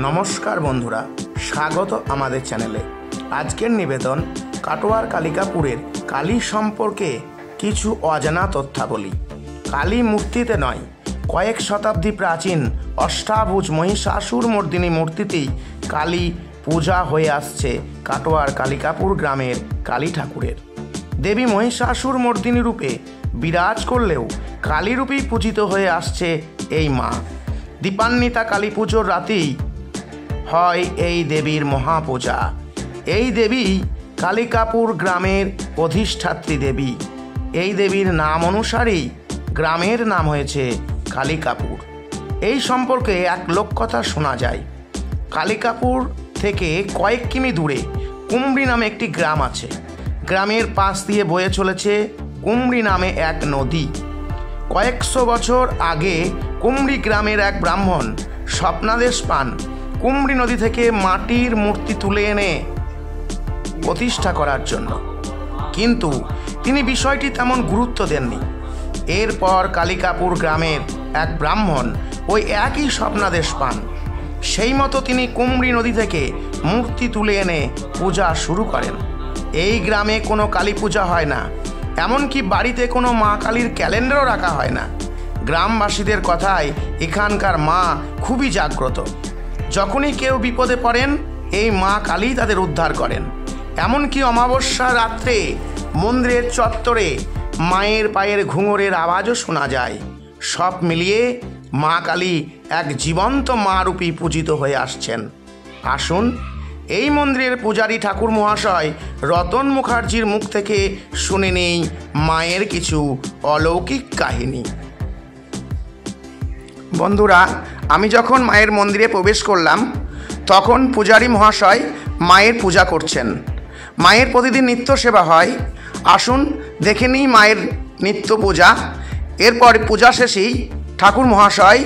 নমস্কার বন্ধুরা, স্বাগত আমাদের চ্যানেলে। আজকের নিবেদন কাটোয়ার কালিকাপুরের কালী সম্পর্কে কিছু অজানা তথ্যাবলী। কালী মূর্তিতে নয়, কয়েক শতাব্দী প্রাচীন অষ্টাভুজ মহিষাসুর মর্দিনী মূর্তিতেই কালী পূজা হয়ে আসছে কাটোয়ার কালিকাপুর গ্রামের কালী ঠাকুরের। দেবী মহিষাসুর মর্দিনী রূপে বিরাজ করলেও কালী রূপেই পূজিত হয়ে আসছে এই মা। দীপান্বিতা কালী পুজোর রাতেই হয় এই দেবীর মহাপূজা। এই দেবী কালিকাপুর গ্রামের অধিষ্ঠাত্রী দেবী। এই দেবীর নাম অনুসারেই গ্রামের নাম হয়েছে কালিকাপুর। এই সম্পর্কে এক লোককথা শোনা যায়। কালিকাপুর থেকে কয়েক কিমি দূরে কুমড়ি নামে একটি গ্রাম আছে। গ্রামের পাশ দিয়ে বয়ে চলেছে কুমড়ি নামে এক নদী। কয়েকশো বছর আগে কুমড়ি গ্রামের এক ব্রাহ্মণ স্বপ্নাদেশ পান কুমড়ি নদী থেকে মাটির মূর্তি তুলে এনে প্রতিষ্ঠা করার জন্য, কিন্তু তিনি বিষয়টি তেমন গুরুত্ব দেননি। এরপর কালিকাপুর গ্রামের এক ব্রাহ্মণ ওই একই স্বপ্নাদেশ পান। সেই মতো তিনি কুমড়ি নদী থেকে মূর্তি তুলে এনে পূজা শুরু করেন। এই গ্রামে কোনো কালী পূজা হয় না, এমনকি বাড়িতে কোনো মা কালীর ক্যালেন্ডারও রাখা হয় না। গ্রামবাসীদের কথায় এখানকার মা খুবই জাগ্রত। যখনই কেউ বিপদে পড়েন এই মা কালী তাদের উদ্ধার করেন। এমনকি অমাবস্যা রাত্রে মন্দিরের চত্বরে মায়ের পায়ের ঘুঙুরের আওয়াজও শোনা যায়। সব মিলিয়ে মা কালী এক জীবন্ত মা রূপী পূজিত হয়ে আসছেন। আসুন এই মন্দিরের পূজারী ঠাকুর মহাশয় রতন মুখার্জির মুখ থেকে শুনে নেই মায়ের কিছু অলৌকিক কাহিনী। বন্ধুরা, আমি যখন মায়ের মন্দিরে প্রবেশ করলাম তখন পূজারী মহাশয় মায়ের পূজা করছেন। মায়ের প্রতিদিন নিত্য সেবা হয়। আসুন দেখে নিই মায়ের নিত্য পূজা। এরপর পূজা শেষেই ঠাকুর মহাশয়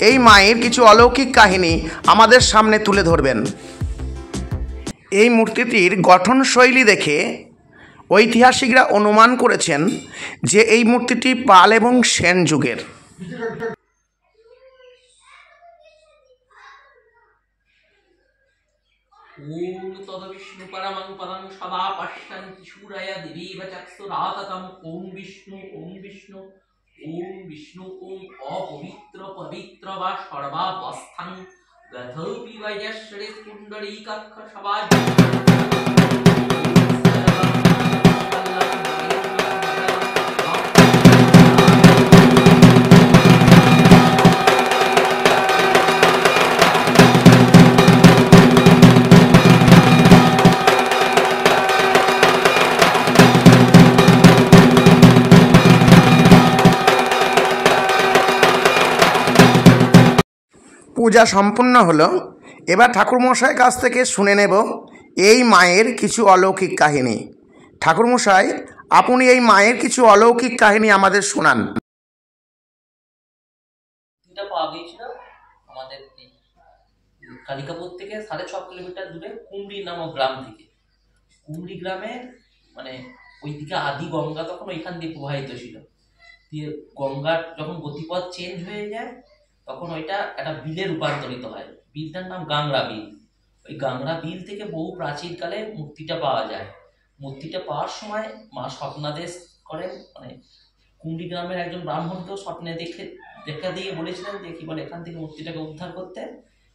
এই মায়ের কিছু অলৌকিক কাহিনী আমাদের সামনে তুলে ধরবেন। এই মূর্তিটির গঠনশৈলী দেখে ঐতিহাসিকরা অনুমান করেছেন যে এই মূর্তিটি পাল এবং সেন যুগের। ওম তদবিষ্ণু পরমং পদং সদা পশ্যন্তি শূরয়া দেবীব চক্ষুরাততম। ওম বিষ্ণু ওম বিষ্ণু ওম বিষ্ণু ওম অপবিত্র পবিত্র বা সর্বাবস্থাং গথৌপি বৈজশ্রী কুণ্ডলীকাক্ষ সবাই। পূজা সম্পূর্ণ হলো। এবার ঠাকুরমশাইয়ের কাছ থেকে শুনে নেব এই মায়ের কিছু অলৌকিক কাহিনী। ঠাকুরমশাই, আপনি এই মায়ের কিছু অলৌকিক কাহিনী আমাদের শোনান। এটা পাওয়া গিয়েছিল আমাদের কালিকাপুর থেকে 6.5 কিলোমিটার দূরে কুমড়ি নামক গ্রাম থেকে। কুমড়ি গ্রামে মানে ওইদিকে আদি গঙ্গা তখন ওইখান দিয়ে প্রবাহিত ছিল। দিয়ে গঙ্গার যখন গতিপথ চেঞ্জ হয়ে যায় তখন ওইটা একটা বিলে রূপান্তরিত হয়। বিলটার নাম গাংরা বিল। ওই গাংরা বিল থেকে বহু প্রাচীনকালে মূর্তিটা পাওয়া যায়। মূর্তিটা পাওয়ার সময় মা স্বপ্নাদেশ করেন, মানে কুমড়ি গ্রামের একজন ব্রাহ্মণকেও স্বপ্নে দেখা দিয়ে বলেছিলেন যে কি বলে এখান থেকে মূর্তিটাকে উদ্ধার করতে,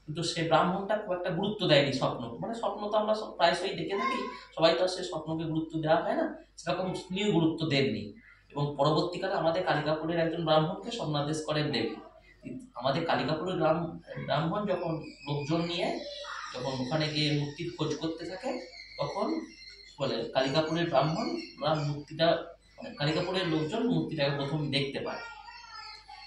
কিন্তু সে ব্রাহ্মণটা খুব একটা গুরুত্ব দেয়নি স্বপ্ন। মানে স্বপ্ন তো আমরা প্রায়শই দেখে থাকি, সবাই তো সে স্বপ্নকে গুরুত্ব দেওয়া হয় না, সেরকম নিয়েও গুরুত্ব দেননি। এবং পরবর্তীকালে আমাদের কালিকাপুরের একজন ব্রাহ্মণকে স্বপ্নাদেশ করেন দেবী। আমাদের কালিকাপুরের ব্রাহ্মণ যখন লোকজন নিয়ে যখন ওখানে গিয়ে মূর্তির খোঁজ করতে থাকে তখন বলে কালিকাপুরের ব্রাহ্মণ মূর্তিটা মানে কালিকাপুরের লোকজন মূর্তিটাকে প্রথম দেখতে পায়।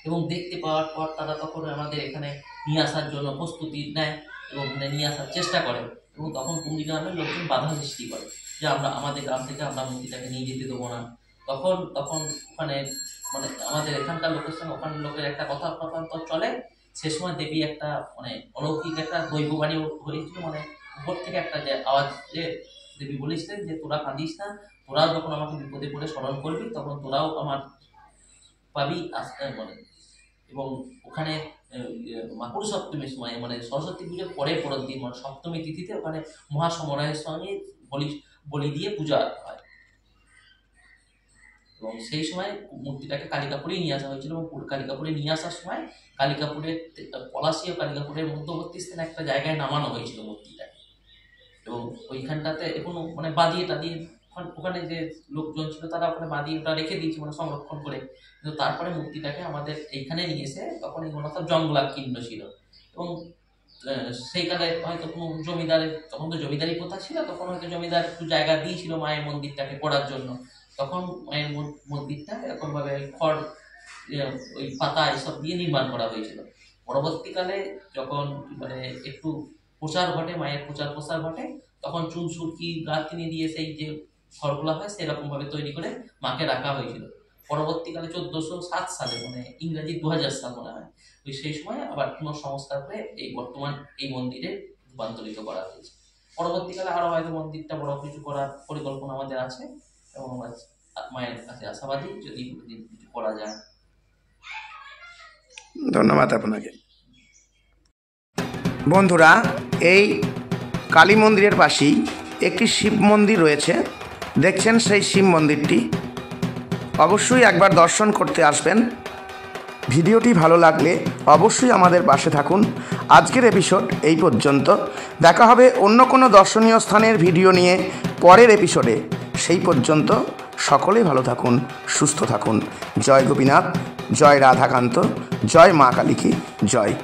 এবং দেখতে পাওয়ার পর তারা তখন আমাদের এখানে নিয়ে আসার জন্য প্রস্তুতি নেয় এবং নিয়ে আসার চেষ্টা করে। এবং তখন কুমড়ি গ্রামের লোকজন বাধা সৃষ্টি করে যে আমরা আমাদের গ্রাম থেকে আমরা মূর্তিটাকে নিয়ে যেতে দেবো না। তখন ওখানে মানে আমাদের এখানকার লোকের সঙ্গে ওখানের লোকের একটা কথাবার্তা চলে। সে সময় দেবী একটা মানে অলৌকিক একটা দৈববাণী হয়েছিল, মানে উপর থেকে একটা যে আওয়াজ যে দেবী বলেছিলেন যে তোরা কাঁদিস না, তোরাও যখন আমাকে বিপদে পড়ে স্মরণ করবি তখন তোরাও আমার পাবি আসতে বলে। এবং ওখানে মাকুড় সপ্তমীর সময়, মানে সরস্বতী পুজোর পরের দিন, মানে সপ্তমী তিথিতে ওখানে মহাসমরায়ের সঙ্গে বলি দিয়ে পূজা হয়। এবং সেই সময় মূর্তিটাকে কালিকাপুরেই নিয়ে আসা হয়েছিল, এবং কালিকাপুরে নিয়ে আসার সময় কালিকাপুরের পলাশী ও কালিকাপুরের মধ্যবর্তী স্থানে একটা জায়গায় নামানো হয়েছিল মূর্তিটাকে। এবং ওইখানটাতে এখনো মানে বাঁধিয়ে টাদিয়ে ওখানে যে লোকজন ছিল তারা ওখানে বাঁধিয়ে ওটা রেখে দিয়েছে, মানে সংরক্ষণ করে। কিন্তু তারপরে মূর্তিটাকে আমাদের এইখানে নিয়ে এসে, তখন এগুলো সব জঙ্গলাকীর্ণ ছিল, এবং সেইকালে হয়তো কোনো জমিদারের, তখন তো জমিদারি প্রথা ছিল, তখন হয়তো জমিদার একটু জায়গা দিয়েছিল মায়ের মন্দিরটাকে করার জন্য। তখন মায়ের মন্দিরটা এরকম ভাবে খড়, ওই পাতা এসব দিয়ে নির্মাণ করা হয়েছিল। পরবর্তীকালে যখন মানে একটু প্রচার ঘটে, মায়ের প্রসার ঘটে, তখন চুন সুরকি গাঁথনি দিয়ে সেই যে ঘরগুলো হয় সেরকম ভাবে তৈরি করে মাকে রাখা হয়েছিল। পরবর্তীকালে 1407 সালে, মানে ইংরেজি 2000 সাল মনে হয়, ওই সেই সময় আবার পুনঃসংস্কার করে এই বর্তমান এই মন্দিরে রূপান্তরিত করা হয়েছে। পরবর্তীকালে আরো হয়তো মন্দিরটা বড় কিছু করার পরিকল্পনা আমাদের আছে, এবং মায়ের কাছে আশাবাদী যদি কিছু করা যায়। ধন্যবাদ আপনাকে। বন্ধুরা, এই কালী মন্দিরের পাশেই একটি শিব মন্দির রয়েছে, দেখছেন সেই শিব মন্দিরটি, অবশ্যই একবার দর্শন করতে আসবেন। ভিডিওটি ভালো লাগলে অবশ্যই আমাদের পাশে থাকুন। আজকের এপিসোড এই পর্যন্ত, দেখা হবে অন্য কোনো দর্শনীয় স্থানের ভিডিও নিয়ে পরের এপিসোডে। সেই পর্যন্ত সকলেই ভালো থাকুন, সুস্থ থাকুন। জয় গোপীনাথ, জয় রাধাকান্ত, জয় মা কালী কি জয়।